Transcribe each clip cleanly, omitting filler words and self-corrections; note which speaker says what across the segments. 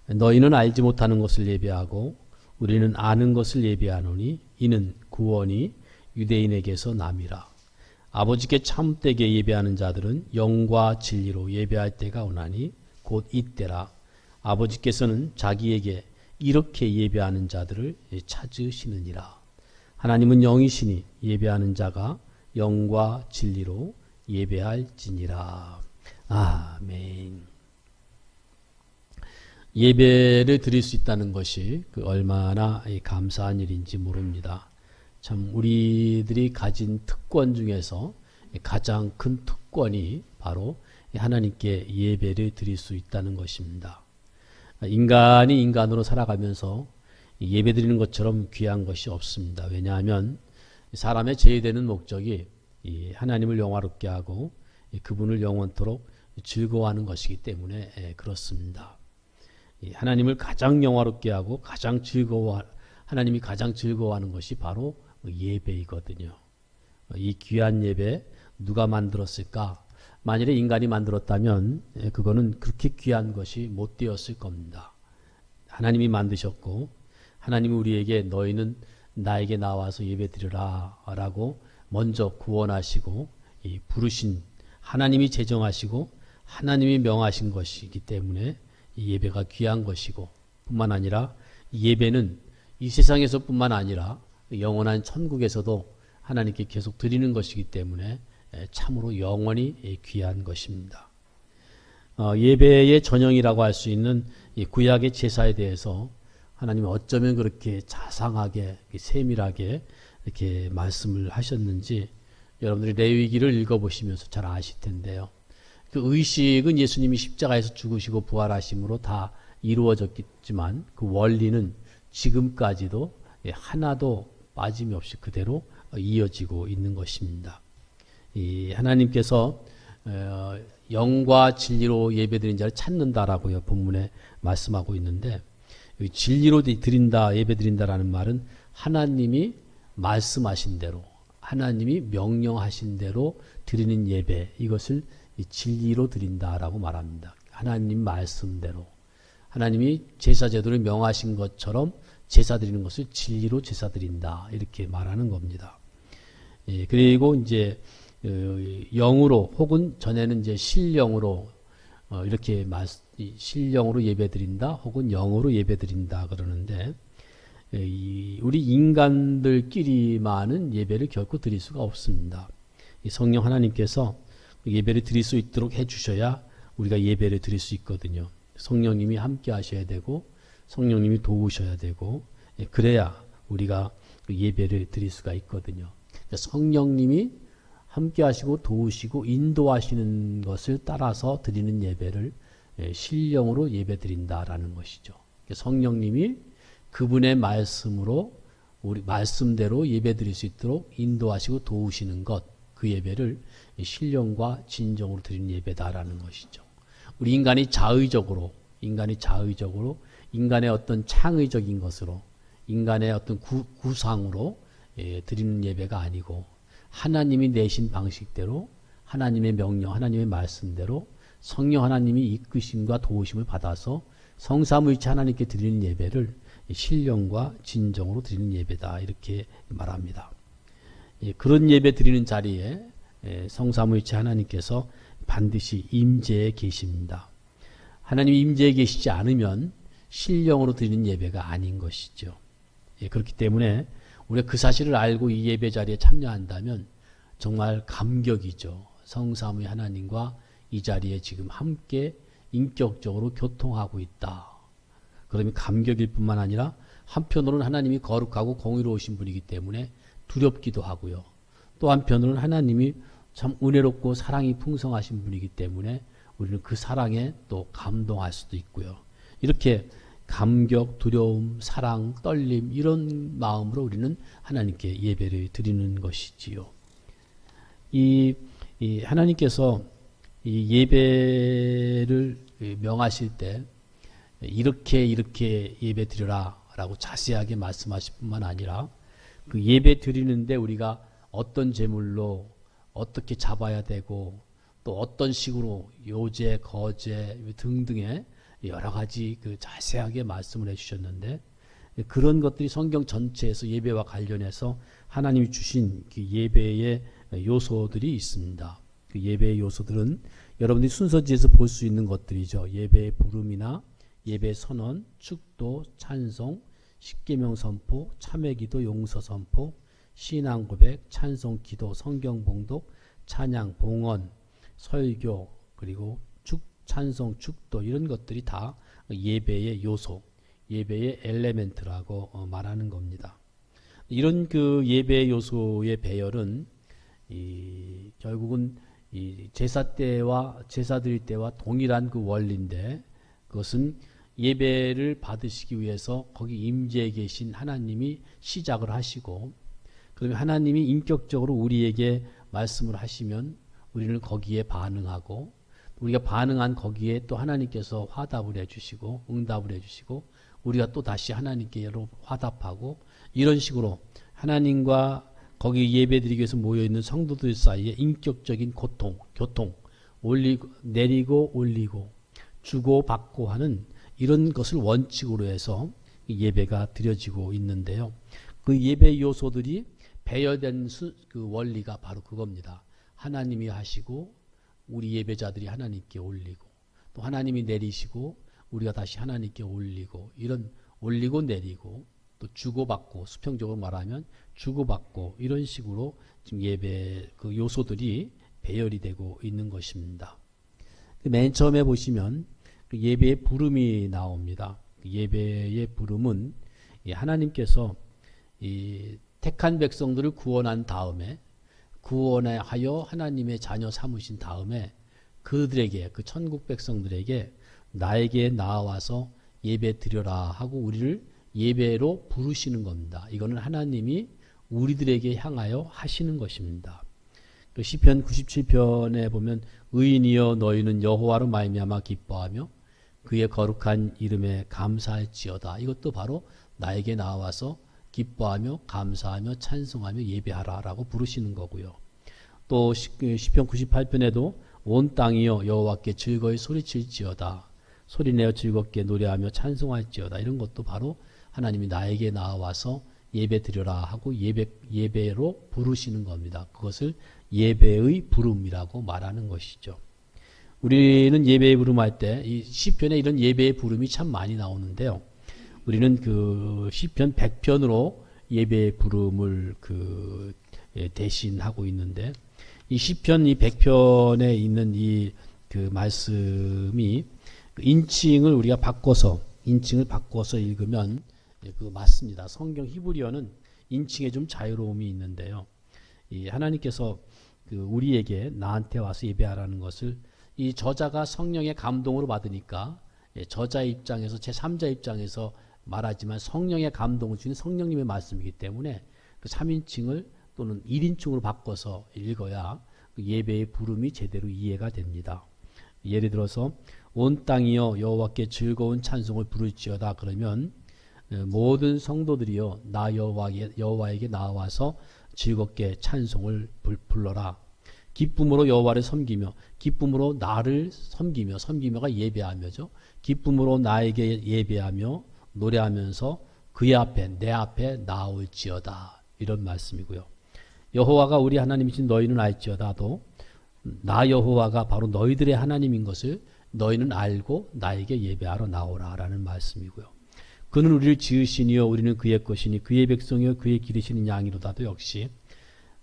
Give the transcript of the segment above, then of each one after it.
Speaker 1: 너희는 알지 못하는 것을 예배하고 우리는 아는 것을 예배하노니 이는 구원이 유대인에게서 남이라. 아버지께 참되게 예배하는 자들은 영과 진리로 예배할 때가 오나니 곧 이때라. 아버지께서는 자기에게 이렇게 예배하는 자들을 찾으시느니라. 하나님은 영이시니 예배하는 자가 영과 진리로 예배할지니라. 아멘. 예배를 드릴 수 있다는 것이 얼마나 감사한 일인지 모릅니다. 참 우리들이 가진 특권 중에서 가장 큰 특권이 바로 하나님께 예배를 드릴 수 있다는 것입니다. 인간이 인간으로 살아가면서 예배 드리는 것처럼 귀한 것이 없습니다. 왜냐하면 사람의 제외되는 목적이 하나님을 영화롭게 하고 그분을 영원토록 즐거워하는 것이기 때문에 그렇습니다. 하나님을 가장 영화롭게 하고 하나님이 가장 즐거워하는 것이 바로 예배이거든요. 이 귀한 예배 누가 만들었을까? 만일에 인간이 만들었다면 그거는 그렇게 귀한 것이 못 되었을 겁니다. 하나님이 만드셨고 하나님이 우리에게 너희는 나에게 나와서 예배드리라 라고 먼저 구원하시고 부르신 하나님이 제정하시고 하나님이 명하신 것이기 때문에 이 예배가 귀한 것이고 뿐만 아니라 예배는 이 세상에서 뿐만 아니라 영원한 천국에서도 하나님께 계속 드리는 것이기 때문에 참으로 영원히 귀한 것입니다. 예배의 전형이라고 할 수 있는 구약의 제사에 대해서 하나님은 어쩌면 그렇게 자상하게 세밀하게 이렇게 말씀을 하셨는지 여러분들이 레위기를 읽어보시면서 잘 아실 텐데요. 그 의식은 예수님이 십자가에서 죽으시고 부활하심으로 다 이루어졌지만 그 원리는 지금까지도 하나도 빠짐이 없이 그대로 이어지고 있는 것입니다. 하나님께서 영과 진리로 예배드린 자를 찾는다라고 본문에 말씀하고 있는데 진리로 드린다, 예배드린다라는 말은 하나님이 말씀하신 대로 하나님이 명령하신 대로 드리는 예배, 이것을 진리로 드린다라고 말합니다. 하나님 말씀대로 하나님이 제사 제도를 명하신 것처럼 제사 드리는 것을 진리로 제사 드린다 이렇게 말하는 겁니다. 그리고 이제 영으로 혹은 전에는 이제 신령으로 이렇게 신령으로 예배드린다 혹은 영으로 예배드린다 그러는데 우리 인간들끼리만은 예배를 결코 드릴 수가 없습니다. 성령 하나님께서 예배를 드릴 수 있도록 해주셔야 우리가 예배를 드릴 수 있거든요. 성령님이 함께 하셔야 되고 성령님이 도우셔야 되고 그래야 우리가 예배를 드릴 수가 있거든요. 성령님이 함께 하시고 도우시고 인도하시는 것을 따라서 드리는 예배를 신령으로 예배 드린다라는 것이죠. 성령님이 그분의 말씀으로 우리 말씀대로 예배 드릴 수 있도록 인도하시고 도우시는 것, 그 예배를 신령과 진정으로 드리는 예배다라는 것이죠. 우리 인간이 자의적으로 인간의 어떤 창의적인 것으로 인간의 어떤 구상으로 드리는 예배가 아니고 하나님이 내신 방식대로 하나님의 명령, 하나님의 말씀대로 성령 하나님이 이끄심과 도우심을 받아서 성삼위일체 하나님께 드리는 예배를 신령과 진정으로 드리는 예배다 이렇게 말합니다. 그런 예배 드리는 자리에 성삼위일체 하나님께서 반드시 임재해 계십니다. 하나님이 임재해 계시지 않으면 신령으로 드리는 예배가 아닌 것이죠. 그렇기 때문에 우리가 그 사실을 알고 이 예배 자리에 참여한다면 정말 감격이죠. 성삼위 하나님과 이 자리에 지금 함께 인격적으로 교통하고 있다. 그러면 감격일 뿐만 아니라 한편으로는 하나님이 거룩하고 공의로우신 분이기 때문에 두렵기도 하고요. 또 한편으로는 하나님이 참 은혜롭고 사랑이 풍성하신 분이기 때문에 우리는 그 사랑에 또 감동할 수도 있고요. 이렇게 감격, 두려움, 사랑, 떨림 이런 마음으로 우리는 하나님께 예배를 드리는 것이지요. 이 하나님께서 이 예배를 명하실 때 이렇게 예배 드리라 라고 자세하게 말씀하실 뿐만 아니라 그 예배 드리는데 우리가 어떤 제물로 어떻게 잡아야 되고 또 어떤 식으로 요제, 거제 등등의 여러 가지 그 자세하게 말씀을 해주셨는데 그런 것들이 성경 전체에서 예배와 관련해서 하나님이 주신 그 예배의 요소들이 있습니다. 그 예배의 요소들은 여러분들이 순서지에서 볼 수 있는 것들이죠. 예배의 부름이나 예배 선언, 축도, 찬송, 십계명 선포, 참회기도, 용서 선포, 신앙 고백, 찬송, 기도, 성경 봉독, 찬양, 봉헌, 설교, 그리고 찬송, 축도 이런 것들이 다 예배의 요소, 예배의 엘레멘트라고 말하는 겁니다. 이런 그 예배의 요소의 배열은 결국은 이 제사 때와 제사 드릴 때와 동일한 그 원리인데 그것은 예배를 받으시기 위해서 거기 임재해 계신 하나님이 시작을 하시고 그러면 하나님이 인격적으로 우리에게 말씀을 하시면 우리는 거기에 반응하고 우리가 반응한 거기에 또 하나님께서 화답을 해주시고 응답을 해주시고 우리가 또 다시 하나님께로 화답하고 이런 식으로 하나님과 거기 예배드리기 위해서 모여있는 성도들 사이에 인격적인 교통 내리고 올리고 주고 받고 하는 이런 것을 원칙으로 해서 예배가 드려지고 있는데요. 그 예배 요소들이 배열된 그 원리가 바로 그겁니다. 하나님이 하시고 우리 예배자들이 하나님께 올리고 또 하나님이 내리시고 우리가 다시 하나님께 올리고 이런 올리고 내리고 또 주고받고 수평적으로 말하면 주고받고 이런 식으로 지금 예배 그 요소들이 배열이 되고 있는 것입니다. 맨 처음에 보시면 그 예배의 부름이 나옵니다. 그 예배의 부름은 하나님께서 이 택한 백성들을 구원한 다음에 구원하여 하나님의 자녀 삼으신 다음에 그들에게 그 천국 백성들에게 나에게 나와서 예배 드려라 하고 우리를 예배로 부르시는 겁니다. 이거는 하나님이 우리들에게 향하여 하시는 것입니다. 그 시편 97편에 보면 의인이여 너희는 여호와로 말미암아 기뻐하며 그의 거룩한 이름에 감사할지어다. 이것도 바로 나에게 나와서 기뻐하며 감사하며 찬송하며 예배하라라고 부르시는 거고요. 또 시편 98편에도 온 땅이여 여호와께 즐거이 소리칠지어다. 소리내어 즐겁게 노래하며 찬송할지어다. 이런 것도 바로 하나님이 나에게 나와서 예배 드려라 하고 예배로 부르시는 겁니다. 그것을 예배의 부름이라고 말하는 것이죠. 우리는 예배의 부름할 때 이 시편에 이런 예배의 부름이 참 많이 나오는데요. 우리는 그 시편 100편으로 예배의 부름을 대신하고 있는데 이 시편 이 100편에 있는 이 그 말씀이 인칭을 우리가 바꿔서 읽으면 그 맞습니다. 성경 히브리어는 인칭에 좀 자유로움이 있는데요. 이 하나님께서 그 우리에게 나한테 와서 예배하라는 것을 이 저자가 성령의 감동으로 받으니까 저자 입장에서 제3자 입장에서 말하지만 성령의 감동을 주는 성령님의 말씀이기 때문에 그 3인칭을 또는 1인칭으로 바꿔서 읽어야 그 예배의 부름이 제대로 이해가 됩니다. 예를 들어서 온 땅이여 여호와께 즐거운 찬송을 부를지어다 그러면 모든 성도들이여 나 여호와에게 나와서 즐겁게 찬송을 불러라. 기쁨으로 여호와를 섬기며 기쁨으로 나를 섬기며가 예배하며죠. 기쁨으로 나에게 예배하며 노래하면서 그의 앞에 내 앞에 나올지어다. 이런 말씀이고요. 여호와가 우리 하나님이신 너희는 알지어다도 나 여호와가 바로 너희들의 하나님인 것을 너희는 알고 나에게 예배하러 나오라라는 말씀이고요. 그는 우리를 지으시니요 우리는 그의 것이니 그의 백성이요 그의 기르시는 양이로다도 역시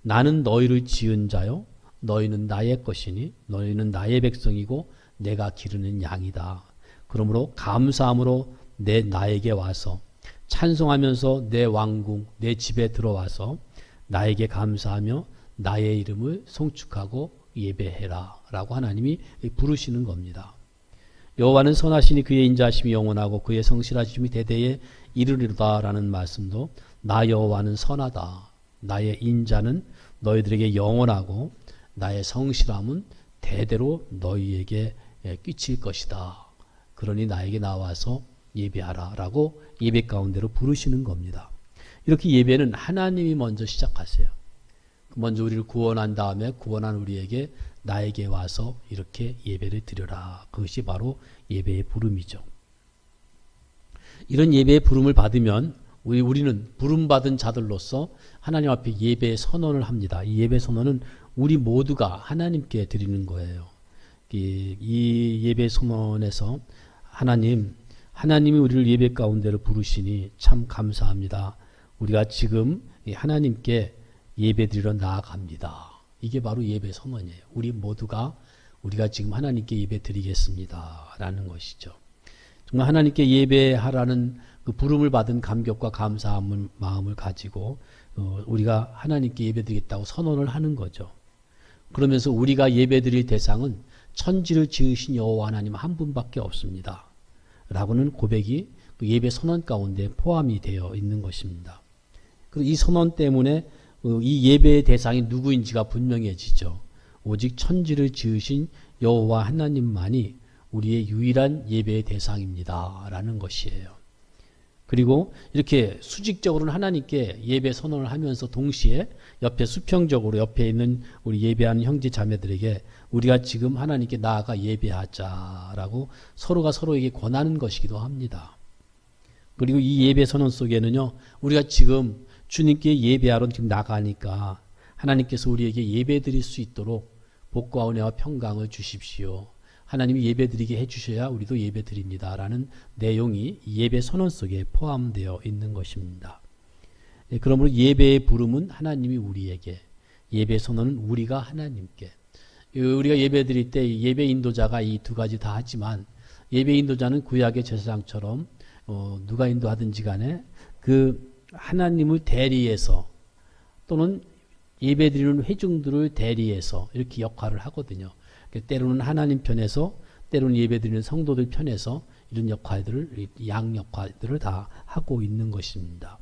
Speaker 1: 나는 너희를 지은 자요 너희는 나의 것이니 너희는 나의 백성이고 내가 기르는 양이다. 그러므로 감사함으로 나에게 와서 찬송하면서 내 왕궁 내 집에 들어와서 나에게 감사하며 나의 이름을 송축하고 예배해라 라고 하나님이 부르시는 겁니다. 여호와는 선하시니 그의 인자하심이 영원하고 그의 성실하심이 대대에 이르리로다 라는 말씀도 나 여호와는 선하다. 나의 인자는 너희들에게 영원하고 나의 성실함은 대대로 너희에게 끼칠 것이다. 그러니 나에게 나와서 예배하라 라고 예배 가운데로 부르시는 겁니다. 이렇게 예배는 하나님이 먼저 시작하세요. 먼저 우리를 구원한 다음에 구원한 우리에게 나에게 와서 이렇게 예배를 드려라. 그것이 바로 예배의 부름이죠. 이런 예배의 부름을 받으면 우리는 부름받은 자들로서 하나님 앞에 예배 선언을 합니다. 이 예배 선언은 우리 모두가 하나님께 드리는 거예요. 이 예배 선언에서 하나님이 우리를 예배 가운데로 부르시니 참 감사합니다. 우리가 지금 하나님께 예배 드리러 나아갑니다. 이게 바로 예배 선언이에요. 우리가 지금 하나님께 예배 드리겠습니다. 라는 것이죠. 정말 하나님께 예배하라는 그 부름을 받은 감격과 감사한 마음을 가지고 우리가 하나님께 예배 드리겠다고 선언을 하는 거죠. 그러면서 우리가 예배 드릴 대상은 천지를 지으신 여호와 하나님 한 분밖에 없습니다. 라고는 고백이 그 예배 선언 가운데 포함이 되어 있는 것입니다. 그리고 이 선언 때문에 이 예배의 대상이 누구인지가 분명해지죠. 오직 천지를 지으신 여호와 하나님만이 우리의 유일한 예배의 대상입니다. 라는 것이에요. 그리고 이렇게 수직적으로는 하나님께 예배 선언을 하면서 동시에 수평적으로 옆에 있는 우리 예배하는 형제 자매들에게 우리가 지금 하나님께 나아가 예배하자라고 서로가 서로에게 권하는 것이기도 합니다. 그리고 이 예배 선언 속에는요, 우리가 지금 주님께 예배하러 지금 나가니까 하나님께서 우리에게 예배 드릴 수 있도록 복과 은혜와 평강을 주십시오. 하나님이 예배 드리게 해주셔야 우리도 예배 드립니다. 라는 내용이 예배 선언 속에 포함되어 있는 것입니다. 그러므로 예배의 부름은 하나님이 우리에게, 예배 선언은 우리가 하나님께. 우리가 예배 드릴 때 예배 인도자가 이 두 가지 다 하지만 예배 인도자는 구약의 제사장처럼 누가 인도하든지 간에 그 하나님을 대리해서 또는 예배 드리는 회중들을 대리해서 이렇게 역할을 하거든요. 때로는 하나님 편에서 때로는 예배드리는 성도들 편에서 이런 양 역할들을 다 하고 있는 것입니다.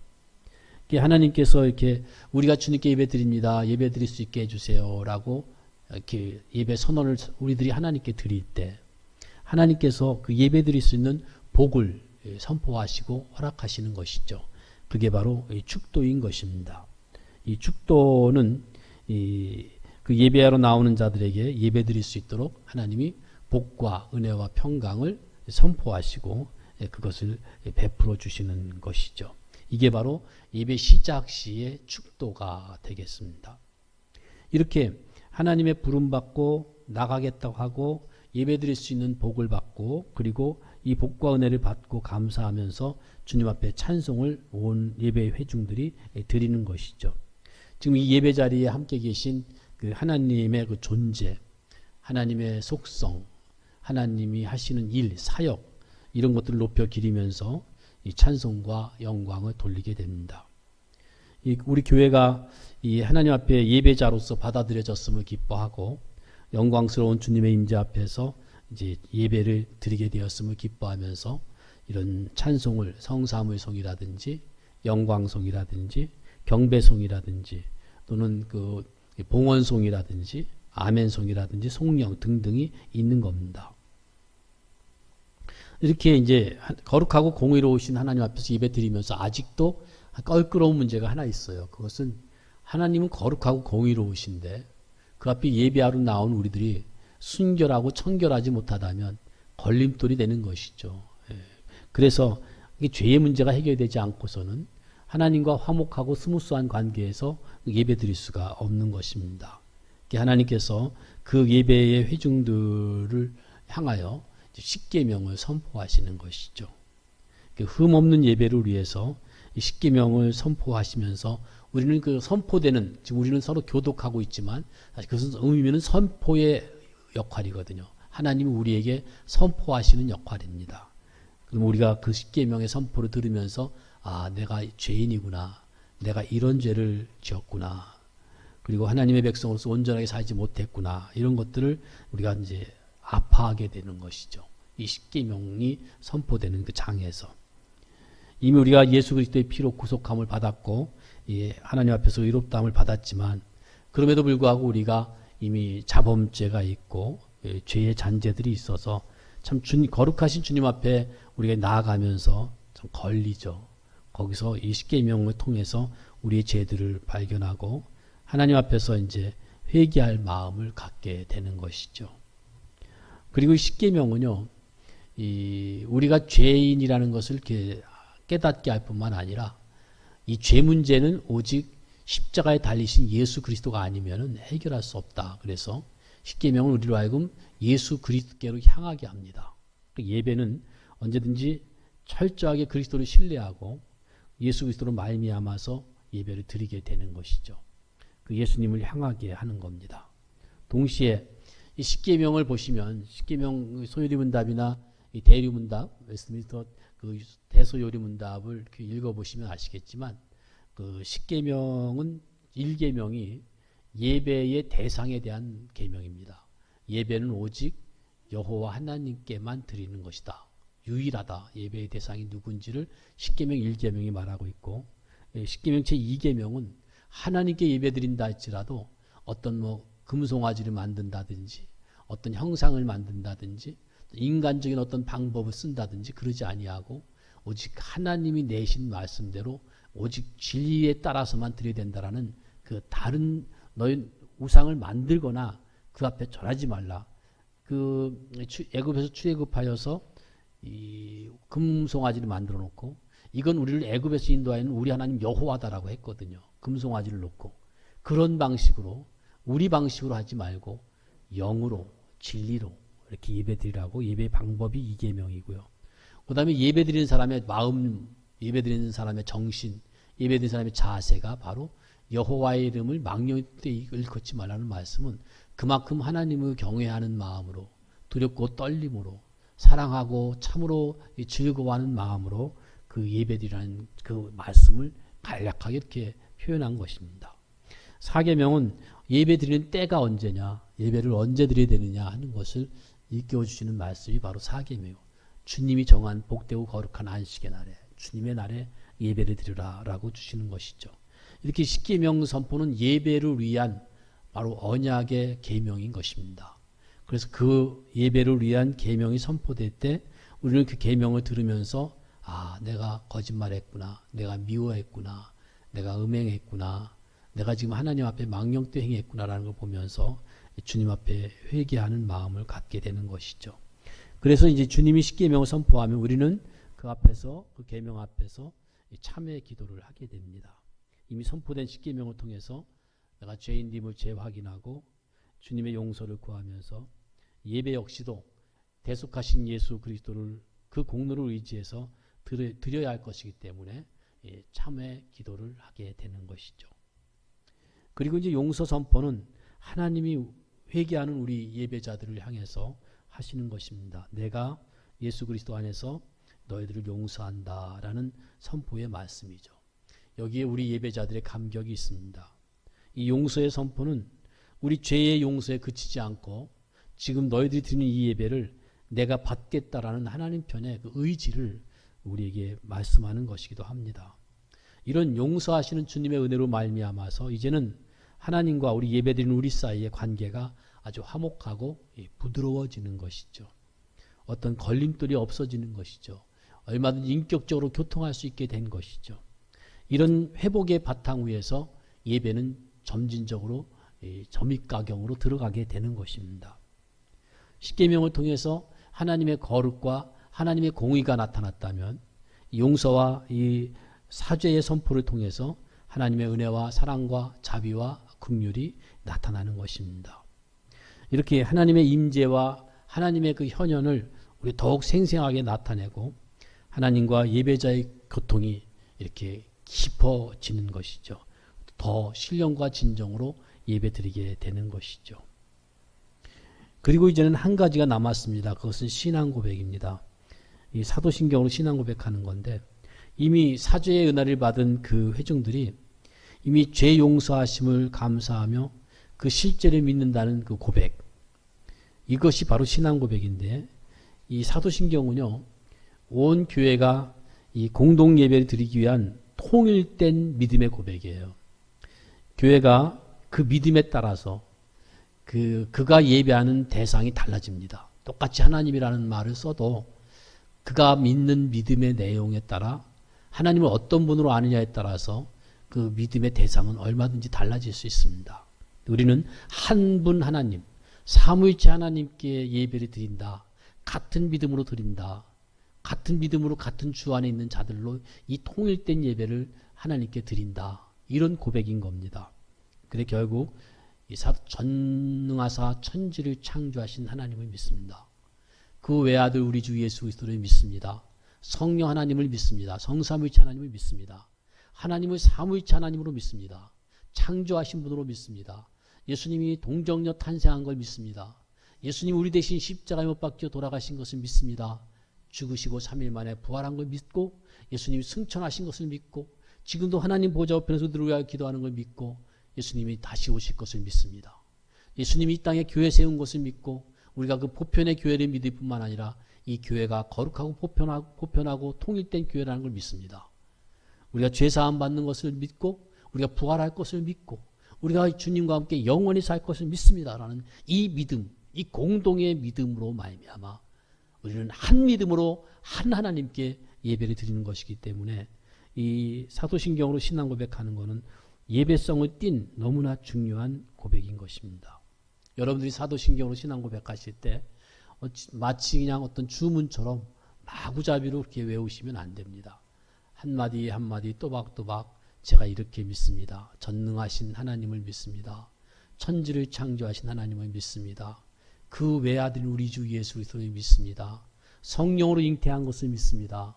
Speaker 1: 하나님께서 이렇게 우리가 주님께 예배드립니다. 예배드릴 수 있게 해주세요라고 이렇게 예배 선언을 우리들이 하나님께 드릴 때 하나님께서 그 예배드릴 수 있는 복을 선포하시고 허락하시는 것이죠. 그게 바로 축도인 것입니다. 이 축도는 그 예배하러 나오는 자들에게 예배 드릴 수 있도록 하나님이 복과 은혜와 평강을 선포하시고 그것을 베풀어 주시는 것이죠. 이게 바로 예배 시작 시의 축도가 되겠습니다. 이렇게 하나님의 부름받고 나가겠다고 하고 예배 드릴 수 있는 복을 받고 그리고 이 복과 은혜를 받고 감사하면서 주님 앞에 찬송을 온 예배 회중들이 드리는 것이죠. 지금 이 예배 자리에 함께 계신 그 하나님의 그 존재, 하나님의 속성, 하나님이 하시는 일, 사역 이런 것들을 높여 기리면서 이 찬송과 영광을 돌리게 됩니다. 우리 교회가 이 하나님 앞에 예배자로서 받아들여졌음을 기뻐하고 영광스러운 주님의 임재 앞에서 이제 예배를 드리게 되었음을 기뻐하면서 이런 찬송을 성사물송이라든지 영광송이라든지 경배송이라든지 또는 그 봉헌송이라든지 아멘송이라든지 송영 등등이 있는 겁니다. 이렇게 이제 거룩하고 공의로우신 하나님 앞에서 예배 드리면서 아직도 껄끄러운 문제가 하나 있어요. 그것은 하나님은 거룩하고 공의로우신데 그 앞에 예배하러 나온 우리들이 순결하고 청결하지 못하다면 걸림돌이 되는 것이죠. 그래서 이게 죄의 문제가 해결되지 않고서는 하나님과 화목하고 스무스한 관계에서 예배 드릴 수가 없는 것입니다. 하나님께서 그 예배의 회중들을 향하여 십계명을 선포하시는 것이죠. 흠없는 예배를 위해서 십계명을 선포하시면서 우리는 그 선포되는, 지금 우리는 서로 교독하고 있지만 사실 그것은 의미는 선포의 역할이거든요. 하나님이 우리에게 선포하시는 역할입니다. 그럼 우리가 그 십계명의 선포를 들으면서 내가 죄인이구나. 내가 이런 죄를 지었구나. 그리고 하나님의 백성으로서 온전하게 살지 못했구나. 이런 것들을 우리가 이제 아파하게 되는 것이죠. 이 십계명이 선포되는 그 장에서. 이미 우리가 예수 그리스도의 피로 구속함을 받았고 하나님 앞에서 의롭다함을 받았지만 그럼에도 불구하고 우리가 이미 자범죄가 있고 죄의 잔재들이 있어서 참 거룩하신 주님 앞에 우리가 나아가면서 참 걸리죠. 거기서 이 십계명을 통해서 우리의 죄들을 발견하고 하나님 앞에서 이제 회개할 마음을 갖게 되는 것이죠. 그리고 이 십계명은요, 우리가 죄인이라는 것을 이렇게 깨닫게 할 뿐만 아니라 이 죄 문제는 오직 십자가에 달리신 예수 그리스도가 아니면 해결할 수 없다. 그래서 십계명은 우리로 하여금 예수 그리스도께로 향하게 합니다. 예배는 언제든지 철저하게 그리스도를 신뢰하고 예수 그리스도로 말미암아서 예배를 드리게 되는 것이죠. 그 예수님을 향하게 하는 겁니다. 동시에 이 십계명을 보시면 십계명 소요리문답이나 이 대리문답, 웨스트민스터 그 대소요리문답을 읽어보시면 아시겠지만 그 십계명은 1계명이 예배의 대상에 대한 계명입니다. 예배는 오직 여호와 하나님께만 드리는 것이다. 유일하다. 예배의 대상이 누군지를 십계명 1계명이 말하고 있고 십계명 제2계명은 하나님께 예배드린다 할지라도 어떤 뭐 금송아지를 만든다든지 어떤 형상을 만든다든지 인간적인 어떤 방법을 쓴다든지 그러지 아니하고 오직 하나님이 내신 말씀대로 오직 진리에 따라서만 드려야 된다라는 그 다른 너희 우상을 만들거나 그 앞에 절하지 말라. 그 애굽에서 출애굽하여서 이 금송아지를 만들어 놓고 이건 우리를 애굽에서 인도하는 우리 하나님 여호와다라고 했거든요. 금송아지를 놓고 그런 방식으로 우리 방식으로 하지 말고 영으로 진리로 이렇게 예배드리라고 예배 방법이 2계명이고요. 그 다음에 예배드리는 사람의 마음, 예배드리는 사람의 정신, 예배드리는 사람의 자세가 바로 여호와의 이름을 망령되 일컫지 말라는 말씀은 그만큼 하나님을 경외하는 마음으로 두렵고 떨림으로 사랑하고 참으로 즐거워하는 마음으로 그 예배드리라는 그 말씀을 간략하게 이렇게 표현한 것입니다. 4계명은 예배드리는 때가 언제냐, 예배를 언제 드려야 되느냐 하는 것을 일깨워주시는 말씀이 바로 4계명. 주님이 정한 복되고 거룩한 안식의 날에 주님의 날에 예배를 드리라라고 주시는 것이죠. 이렇게 10계명 선포는 예배를 위한 바로 언약의 계명인 것입니다. 그래서 그 예배를 위한 계명이 선포될 때 우리는 그 계명을 들으면서 아, 내가 거짓말했구나, 내가 미워했구나, 내가 음행했구나, 내가 지금 하나님 앞에 망령되 행했구나라는 걸 보면서 주님 앞에 회개하는 마음을 갖게 되는 것이죠. 그래서 이제 주님이 십계명을 선포하면 우리는 그 앞에서 그 계명 앞에서 참회 기도를 하게 됩니다. 이미 선포된 십계명을 통해서 내가 죄인됨을 재확인하고 주님의 용서를 구하면서 예배 역시도 대속하신 예수 그리스도를 그 공로를 의지해서 드려야 할 것이기 때문에 참회 기도를 하게 되는 것이죠. 그리고 이제 용서 선포는 하나님이 회개하는 우리 예배자들을 향해서 하시는 것입니다. 내가 예수 그리스도 안에서 너희들을 용서한다라는 선포의 말씀이죠. 여기에 우리 예배자들의 감격이 있습니다. 이 용서의 선포는 우리 죄의 용서에 그치지 않고 지금 너희들이 드리는 이 예배를 내가 받겠다라는 하나님 편의 그 의지를 우리에게 말씀하는 것이기도 합니다. 이런 용서하시는 주님의 은혜로 말미암아서 이제는 하나님과 우리 예배드리는 우리 사이의 관계가 아주 화목하고 부드러워지는 것이죠. 어떤 걸림돌이 없어지는 것이죠. 얼마든지 인격적으로 교통할 수 있게 된 것이죠. 이런 회복의 바탕 위에서 예배는 점진적으로 점입가경으로 들어가게 되는 것입니다. 십계명을 통해서 하나님의 거룩과 하나님의 공의가 나타났다면 용서와 이 사죄의 선포를 통해서 하나님의 은혜와 사랑과 자비와 긍휼이 나타나는 것입니다. 이렇게 하나님의 임재와 하나님의 그 현현을 우리 더욱 생생하게 나타내고 하나님과 예배자의 교통이 이렇게 깊어지는 것이죠. 더 신령과 진정으로 예배드리게 되는 것이죠. 그리고 이제는 한 가지가 남았습니다. 그것은 신앙 고백입니다. 이 사도신경으로 신앙 고백하는 건데 이미 사죄의 은혜를 받은 그 회중들이 이미 죄 용서하심을 감사하며 그 실제를 믿는다는 그 고백, 이것이 바로 신앙 고백인데 이 사도신경은요 온 교회가 이 공동 예배를 드리기 위한 통일된 믿음의 고백이에요. 교회가 그 믿음에 따라서 그가 예배하는 대상이 달라집니다. 똑같이 하나님이라는 말을 써도 그가 믿는 믿음의 내용에 따라 하나님을 어떤 분으로 아느냐에 따라서 그 믿음의 대상은 얼마든지 달라질 수 있습니다. 우리는 한 분 하나님, 삼위일체 하나님께 예배를 드린다. 같은 믿음으로 드린다. 같은 믿음으로 같은 주 안에 있는 자들로 이 통일된 예배를 하나님께 드린다. 이런 고백인 겁니다. 그래 결국 이 전능하사 천지를 창조하신 하나님을 믿습니다. 그 외아들 우리 주 예수 그리스도를 믿습니다. 성령 하나님을 믿습니다. 성삼위일체 하나님을 믿습니다. 하나님을 삼위일체 하나님으로 믿습니다. 창조하신 분으로 믿습니다. 예수님이 동정녀 탄생한 걸 믿습니다. 예수님 우리 대신 십자가에 못 박혀 돌아가신 것을 믿습니다. 죽으시고 3일 만에 부활한 걸 믿고 예수님이 승천하신 것을 믿고 지금도 하나님 보좌 우편에서 누구야 기도하는 걸 믿고 예수님이 다시 오실 것을 믿습니다. 예수님이 이 땅에 교회 세운 것을 믿고 우리가 그 보편의 교회를 믿을 뿐만 아니라 이 교회가 거룩하고 보편하고 통일된 교회라는 걸 믿습니다. 우리가 죄사함 받는 것을 믿고 우리가 부활할 것을 믿고 우리가 주님과 함께 영원히 살 것을 믿습니다라는 이 믿음, 이 공동의 믿음으로 말미암아 우리는 한 믿음으로 한 하나님께 예배를 드리는 것이기 때문에 이 사도신경으로 신앙 고백하는 것은 예배성을 띤 너무나 중요한 고백인 것입니다. 여러분들이 사도신경으로 신앙 고백하실 때 마치 그냥 어떤 주문처럼 마구잡이로 그렇게 외우시면 안 됩니다. 한마디 한마디 또박또박 제가 이렇게 믿습니다. 전능하신 하나님을 믿습니다. 천지를 창조하신 하나님을 믿습니다. 그 외아들 우리 주 예수 그리스도를 믿습니다. 성령으로 잉태한 것을 믿습니다.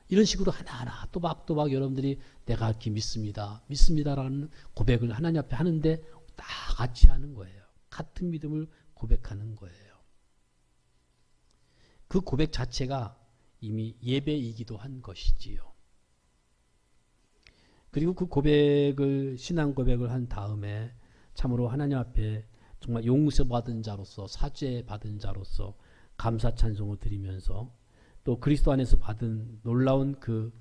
Speaker 1: 이런 식으로 하나하나 또박또박 여러분들이 내가 이렇게 믿습니다라는 고백을 하나님 앞에 하는데 다 같이 하는 거예요. 같은 믿음을 고백하는 거예요. 그 고백 자체가 이미 예배이기도 한 것이지요. 그리고 그 고백을 신앙 고백을 한 다음에 참으로 하나님 앞에 정말 용서받은 자로서 사죄받은 자로서 감사 찬송을 드리면서 또 그리스도 안에서 받은 놀라운 그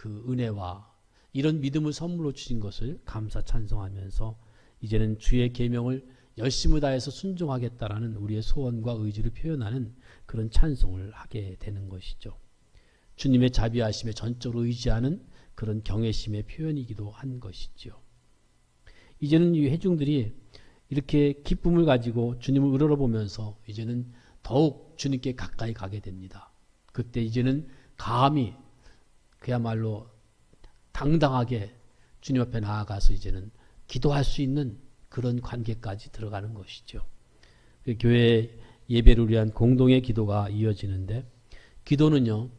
Speaker 1: 은혜와 이런 믿음을 선물로 주신 것을 감사 찬송하면서 이제는 주의 계명을 열심을 다해서 순종하겠다라는 우리의 소원과 의지를 표현하는 그런 찬송을 하게 되는 것이죠. 주님의 자비하심에 전적으로 의지하는 그런 경외심의 표현이기도 한 것이죠. 이제는 이 회중들이 이렇게 기쁨을 가지고 주님을 우러러보면서 이제는 더욱 주님께 가까이 가게 됩니다. 그때 이제는 감히 그야말로 당당하게 주님 앞에 나아가서 이제는 기도할 수 있는 그런 관계까지 들어가는 것이죠. 그 교회 예배를 위한 공동의 기도가 이어지는데 기도는요.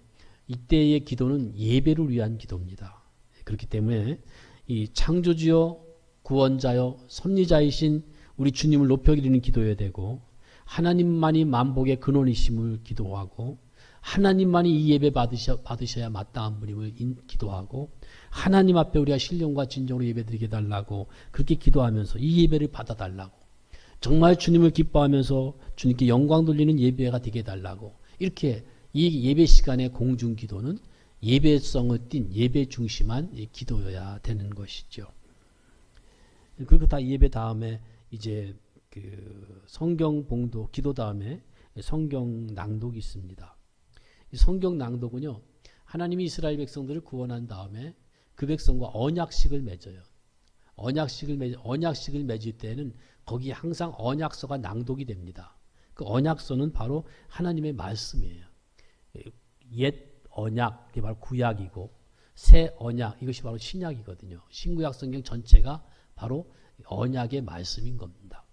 Speaker 1: 이때의 기도는 예배를 위한 기도입니다. 그렇기 때문에 이 창조주여 구원자여 섭리자이신 우리 주님을 높여드리는 기도여야 되고 하나님만이 만복의 근원이심을 기도하고 하나님만이 이 예배 받으셔야 마땅한 분임을 기도하고 하나님 앞에 우리가 신령과 진정으로 예배드리게 달라고 그렇게 기도하면서 이 예배를 받아달라고 정말 주님을 기뻐하면서 주님께 영광 돌리는 예배가 되게 해달라고 이렇게 이 예배 시간의 공중 기도는 예배성을 띤 예배 중심한 기도여야 되는 것이죠. 그리고 다 예배 다음에 이제 그 성경 봉독 기도 다음에 성경 낭독이 있습니다. 이 성경 낭독은요. 하나님이 이스라엘 백성들을 구원한 다음에 그 백성과 언약식을 맺어요. 언약식을 맺을 때는 거기 항상 언약서가 낭독이 됩니다. 그 언약서는 바로 하나님의 말씀이에요. 옛 언약, 그게 바로 구약이고 새 언약, 이것이 바로 신약이거든요. 신구약 성경 전체가 바로 언약의 말씀인 겁니다.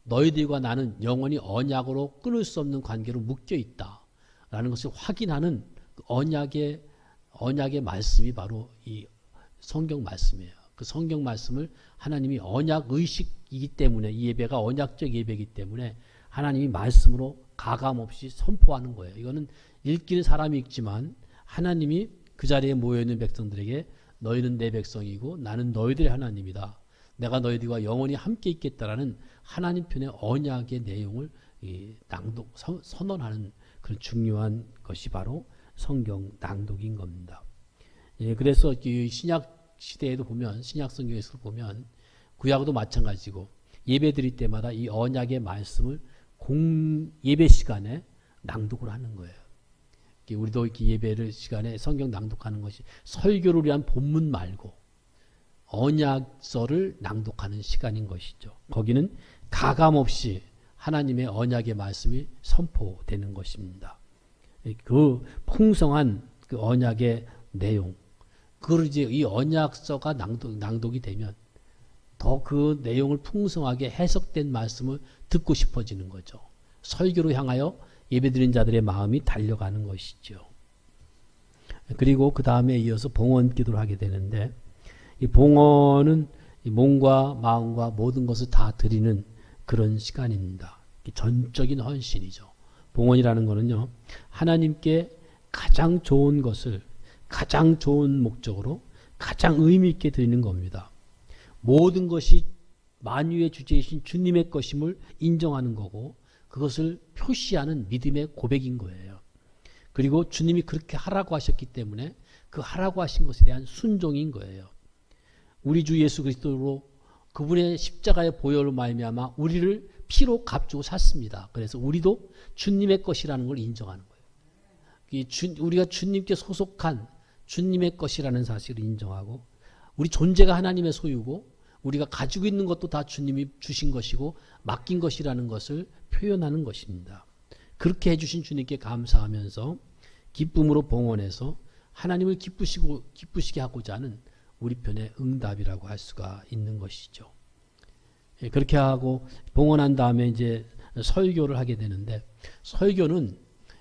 Speaker 1: 너희들과 나는 영원히 언약으로 끊을 수 없는 관계로 묶여 있다라는 것을 확인하는 언약의 말씀이 바로 이 성경 말씀이에요. 그 성경 말씀을 하나님이 언약 의식이기 때문에 이 예배가 언약적 예배이기 때문에 하나님이 말씀으로 가감없이 선포하는 거예요. 이거는 읽기는 사람이 읽지만 하나님이 그 자리에 모여있는 백성들에게 너희는 내 백성이고 나는 너희들의 하나님이다. 내가 너희들과 영원히 함께 있겠다라는 하나님 편의 언약의 내용을 낭독, 선언하는 그런 중요한 것이 바로 성경 낭독인 겁니다. 예, 그래서 신약 시대에도 보면 신약 성경에서 보면 구약도 마찬가지고 예배 드릴 때마다 이 언약의 말씀을 예배 시간에 낭독을 하는 거예요. 우리도 이렇게 예배를 시간에 성경 낭독하는 것이 설교를 위한 본문 말고 언약서를 낭독하는 시간인 것이죠. 거기는 가감없이 하나님의 언약의 말씀이 선포되는 것입니다. 그 풍성한 그 언약의 내용, 그걸 이제 이 언약서가 낭독이 되면 더 그 내용을 풍성하게 해석된 말씀을 듣고 싶어지는 거죠. 설교로 향하여 예배드린 자들의 마음이 달려가는 것이죠. 그리고 그 다음에 이어서 봉헌 기도를 하게 되는데, 이 봉헌은 이 몸과 마음과 모든 것을 다 드리는 그런 시간입니다. 전적인 헌신이죠. 봉헌이라는 거는요, 하나님께 가장 좋은 것을 가장 좋은 목적으로 가장 의미 있게 드리는 겁니다. 모든 것이 만유의 주제이신 주님의 것임을 인정하는 거고, 그것을 표시하는 믿음의 고백인 거예요. 그리고 주님이 그렇게 하라고 하셨기 때문에 그 하라고 하신 것에 대한 순종인 거예요. 우리 주 예수 그리스도로 그분의 십자가의 보혈로 말미암아 우리를 피로 값주고 샀습니다. 그래서 우리도 주님의 것이라는 걸 인정하는 거예요. 우리가 주님께 소속한 주님의 것이라는 사실을 인정하고, 우리 존재가 하나님의 소유고 우리가 가지고 있는 것도 다 주님이 주신 것이고 맡긴 것이라는 것을 표현하는 것입니다. 그렇게 해주신 주님께 감사하면서 기쁨으로 봉헌해서 하나님을 기쁘시게 하고자 하는 우리 편의 응답이라고 할 수가 있는 것이죠. 그렇게 하고 봉헌한 다음에 이제 설교를 하게 되는데, 설교는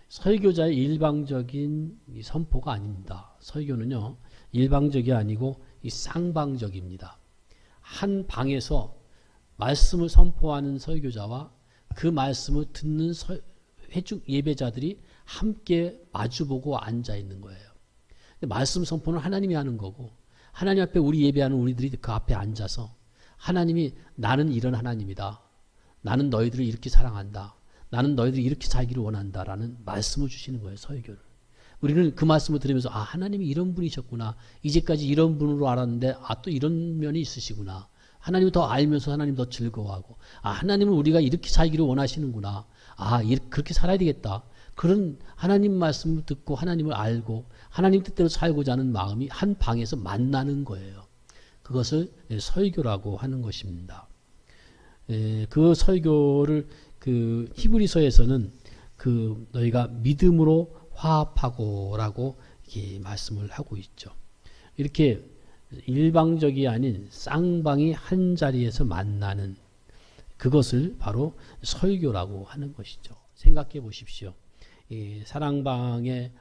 Speaker 1: 설교자의 일방적인 선포가 아닙니다. 설교는요, 일방적이 아니고 이 쌍방적입니다. 한 방에서 말씀을 선포하는 설교자와 그 말씀을 듣는 예배자들이 함께 마주보고 앉아 있는 거예요. 말씀 선포는 하나님이 하는 거고, 하나님 앞에 우리 예배하는 우리들이 그 앞에 앉아서 하나님이 나는 이런 하나님이다, 나는 너희들을 이렇게 사랑한다, 나는 너희들이 이렇게 살기를 원한다라는 말씀을 주시는 거예요. 설교를. 우리는 그 말씀을 들으면서 아, 하나님이 이런 분이셨구나, 이제까지 이런 분으로 알았는데 아, 또 이런 면이 있으시구나, 하나님을 더 알면서 하나님 더 즐거워하고, 아, 하나님은 우리가 이렇게 살기를 원하시는구나, 아, 그렇게 살아야 되겠다, 그런 하나님 말씀을 듣고 하나님을 알고 하나님 뜻대로 살고자 하는 마음이 한 방에서 만나는 거예요. 그것을 설교라고 하는 것입니다. 그 설교를 그 히브리서에서는 그 너희가 믿음으로 화합하고라고 이렇게 말씀을 하고 있죠. 이렇게 일방적이 아닌 쌍방이 한 자리에서 만나는 그것을 바로 설교라고 하는 것이죠. 생각해 보십시오. 이 사랑방에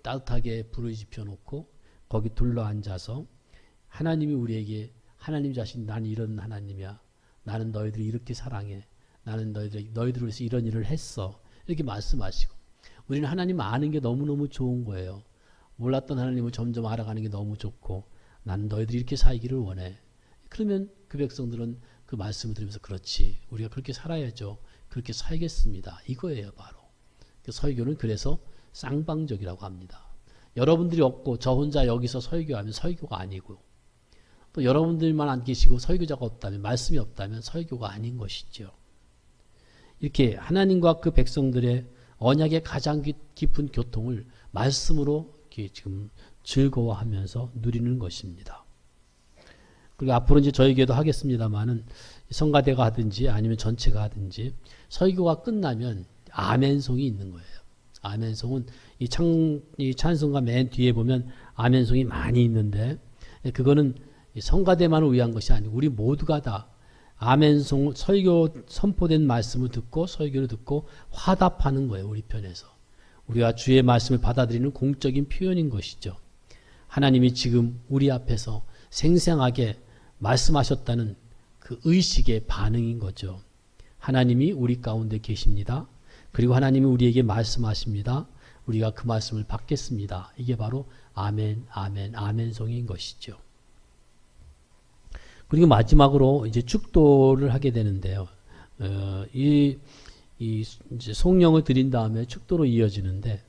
Speaker 1: 따뜻하게 불을 지펴놓고 거기 둘러앉아서 하나님이 우리에게 하나님 자신 나는 이런 하나님이야, 나는 너희들을 이렇게 사랑해, 나는 너희들을 위해서 이런 일을 했어, 이렇게 말씀하시고, 우리는 하나님 아는 게 너무너무 좋은 거예요. 몰랐던 하나님을 점점 알아가는 게 너무 좋고, 나는 너희들이 이렇게 살기를 원해. 그러면 그 백성들은 그 말씀을 들으면서 그렇지, 우리가 그렇게 살아야죠, 그렇게 살겠습니다, 이거예요. 바로 그 설교는 그래서 쌍방적이라고 합니다. 여러분들이 없고 저 혼자 여기서 설교하면 설교가 아니고, 또 여러분들만 안 계시고 설교자가 없다면, 말씀이 없다면 설교가 아닌 것이죠. 이렇게 하나님과 그 백성들의 언약의 가장 깊은 교통을 말씀으로 이렇게 지금 즐거워하면서 누리는 것입니다. 그리고 앞으로 이제 저에게도 하겠습니다만은 성가대가 하든지 아니면 전체가 하든지 설교가 끝나면 아멘송이 있는 거예요. 아멘송은 이 찬송가 맨 뒤에 보면 아멘송이 많이 있는데, 그거는 성가대만을 위한 것이 아니고 우리 모두가 다 아멘송, 설교 선포된 말씀을 듣고 설교를 듣고 화답하는 거예요. 우리 편에서 우리가 주의 말씀을 받아들이는 공적인 표현인 것이죠. 하나님이 지금 우리 앞에서 생생하게 말씀하셨다는 그 의식의 반응인 거죠. 하나님이 우리 가운데 계십니다. 그리고 하나님이 우리에게 말씀하십니다. 우리가 그 말씀을 받겠습니다. 이게 바로 아멘, 아멘, 아멘송인 것이죠. 그리고 마지막으로 이제 축도를 하게 되는데요. 이제 송영을 드린 다음에 축도로 이어지는데,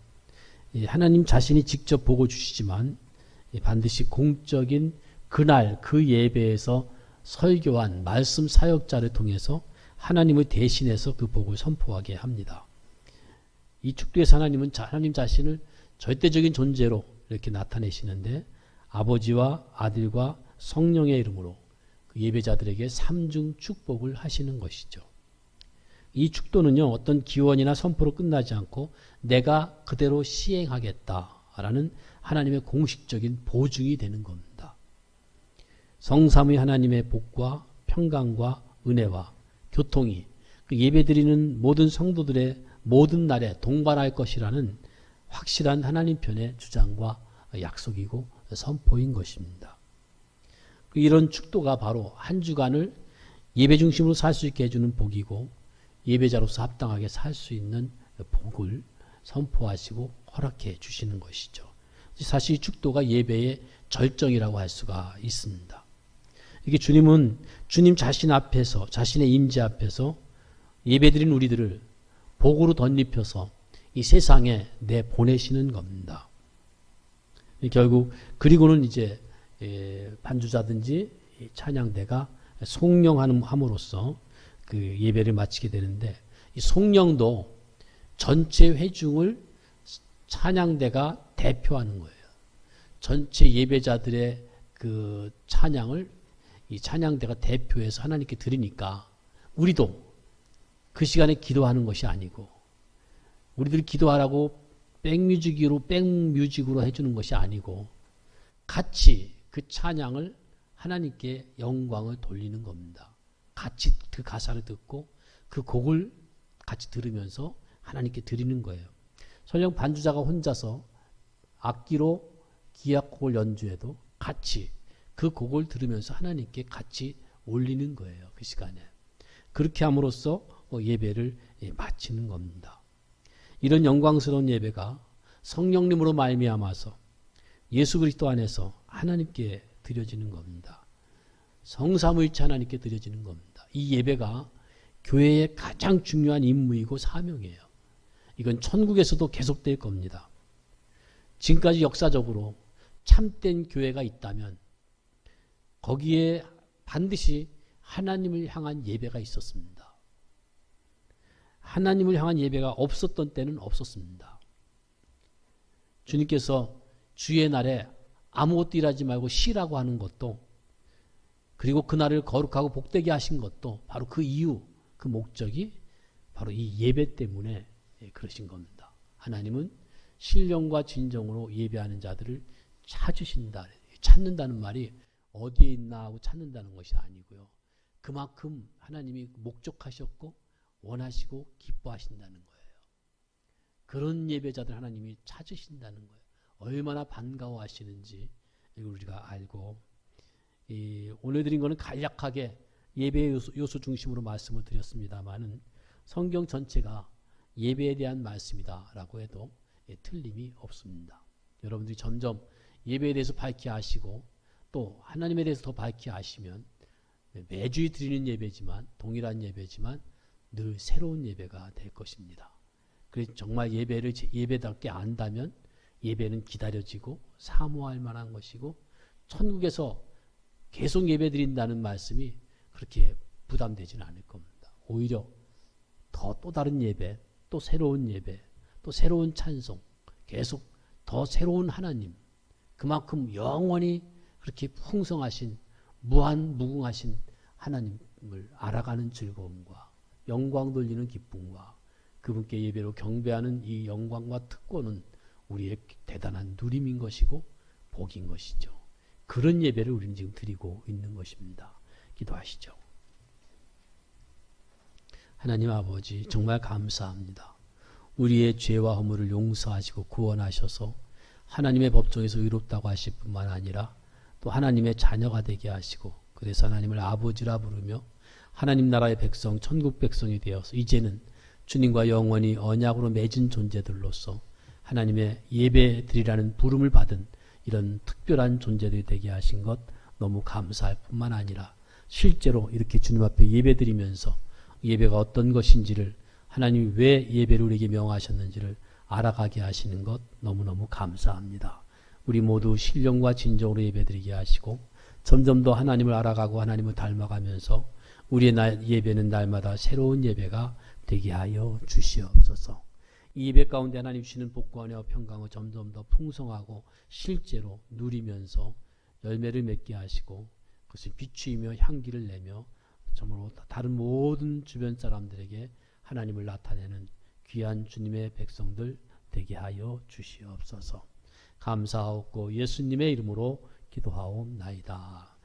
Speaker 1: 하나님 자신이 직접 복을 주시지만 반드시 공적인 그날 그 예배에서 설교한 말씀 사역자를 통해서 하나님을 대신해서 그 복을 선포하게 합니다. 이 축도에서 하나님은 하나님 자신을 절대적인 존재로 이렇게 나타내시는데, 아버지와 아들과 성령의 이름으로 그 예배자들에게 삼중 축복을 하시는 것이죠. 이 축도는요, 어떤 기원이나 선포로 끝나지 않고 내가 그대로 시행하겠다라는 하나님의 공식적인 보증이 되는 겁니다. 성삼위 하나님의 복과 평강과 은혜와 교통이 그 예배드리는 모든 성도들의 모든 날에 동반할 것이라는 확실한 하나님 편의 주장과 약속이고 선포인 것입니다. 이런 축도가 바로 한 주간을 예배 중심으로 살 수 있게 해주는 복이고 예배자로서 합당하게 살 수 있는 복을 선포하시고 허락해 주시는 것이죠. 사실 이 축도가 예배의 절정이라고 할 수가 있습니다. 이게 주님은 주님 자신 앞에서 자신의 임재 앞에서 예배드린 우리들을 복으로 덧입혀서 이 세상에 내보내시는 겁니다. 결국 그리고는 이제 반주자든지 찬양대가 송영함으로써 그 예배를 마치게 되는데 이 송영도 전체 회중을 찬양대가 대표하는 거예요. 전체 예배자들의 그 찬양을 이 찬양대가 대표해서 하나님께 드리니까 우리도 그 시간에 기도하는 것이 아니고 우리들이 기도하라고 백뮤직으로 해주는 것이 아니고 같이 그 찬양을 하나님께 영광을 돌리는 겁니다. 같이 그 가사를 듣고 그 곡을 같이 들으면서 하나님께 드리는 거예요. 설령 반주자가 혼자서 악기로 기악곡을 연주해도 같이 그 곡을 들으면서 하나님께 같이 올리는 거예요. 그 시간에. 그렇게 함으로써 예배를 마치는 겁니다. 이런 영광스러운 예배가 성령님으로 말미암아서 예수 그리스도 안에서 하나님께 드려지는 겁니다. 성삼위일체 하나님께 드려지는 겁니다. 이 예배가 교회의 가장 중요한 임무이고 사명이에요. 이건 천국에서도 계속될 겁니다. 지금까지 역사적으로 참된 교회가 있다면 거기에 반드시 하나님을 향한 예배가 있었습니다. 하나님을 향한 예배가 없었던 때는 없었습니다. 주님께서 주의 날에 아무것도 일하지 말고 쉬라고 하는 것도 그리고 그날을 거룩하고 복되게 하신 것도 바로 그 이유, 그 목적이 바로 이 예배 때문에 그러신 겁니다. 하나님은 신령과 진정으로 예배하는 자들을 찾으신다. 찾는다는 말이 어디에 있나 하고 찾는다는 것이 아니고요. 그만큼 하나님이 목적하셨고 원하시고 기뻐하신다는 거예요. 그런 예배자들 하나님이 찾으신다는 거예요. 얼마나 반가워하시는지 우리가 알고 오늘 드린 거는 간략하게 예배의 요소 중심으로 말씀을 드렸습니다마는 성경 전체가 예배에 대한 말씀이다라고 해도 틀림이 없습니다. 여러분들이 점점 예배에 대해서 밝게 아시고 또 하나님에 대해서 더 밝게 아시면 매주 드리는 예배지만 동일한 예배지만 늘 새로운 예배가 될 것입니다. 그래서 정말 예배를 예배답게 안다면 예배는 기다려지고 사모할 만한 것이고 천국에서 계속 예배 드린다는 말씀이 그렇게 부담되지는 않을 겁니다. 오히려 또 다른 예배, 또 새로운 예배, 또 새로운 찬송, 계속 더 새로운 하나님, 그만큼 영원히 그렇게 풍성하신 무한무궁하신 하나님을 알아가는 즐거움과 영광 돌리는 기쁨과 그분께 예배로 경배하는 이 영광과 특권은 우리의 대단한 누림인 것이고 복인 것이죠. 그런 예배를 우리는 지금 드리고 있는 것입니다. 기도하시죠. 하나님 아버지 정말 감사합니다. 우리의 죄와 허물을 용서하시고 구원하셔서 하나님의 법정에서 의롭다고 하실 뿐만 아니라 또 하나님의 자녀가 되게 하시고 그래서 하나님을 아버지라 부르며 하나님 나라의 백성 천국 백성이 되어서 이제는 주님과 영원히 언약으로 맺은 존재들로서 하나님의 예배 드리라는 부름을 받은 이런 특별한 존재들이 되게 하신 것 너무 감사할 뿐만 아니라 실제로 이렇게 주님 앞에 예배 드리면서 예배가 어떤 것인지를 하나님이 왜 예배를 우리에게 명하셨는지를 알아가게 하시는 것 너무너무 감사합니다. 우리 모두 신령과 진정으로 예배드리게 하시고 점점 더 하나님을 알아가고 하나님을 닮아가면서 우리의 예배는 날마다 새로운 예배가 되게 하여 주시옵소서. 이 예배 가운데 하나님 주시는 복과 은혜와 평강을 점점 더 풍성하고 실제로 누리면서 열매를 맺게 하시고 그것을 비추이며 향기를 내며 정말로 다른 모든 주변 사람들에게 하나님을 나타내는 귀한 주님의 백성들 되게 하여 주시옵소서. 감사하옵고 예수님의 이름으로 기도하옵나이다.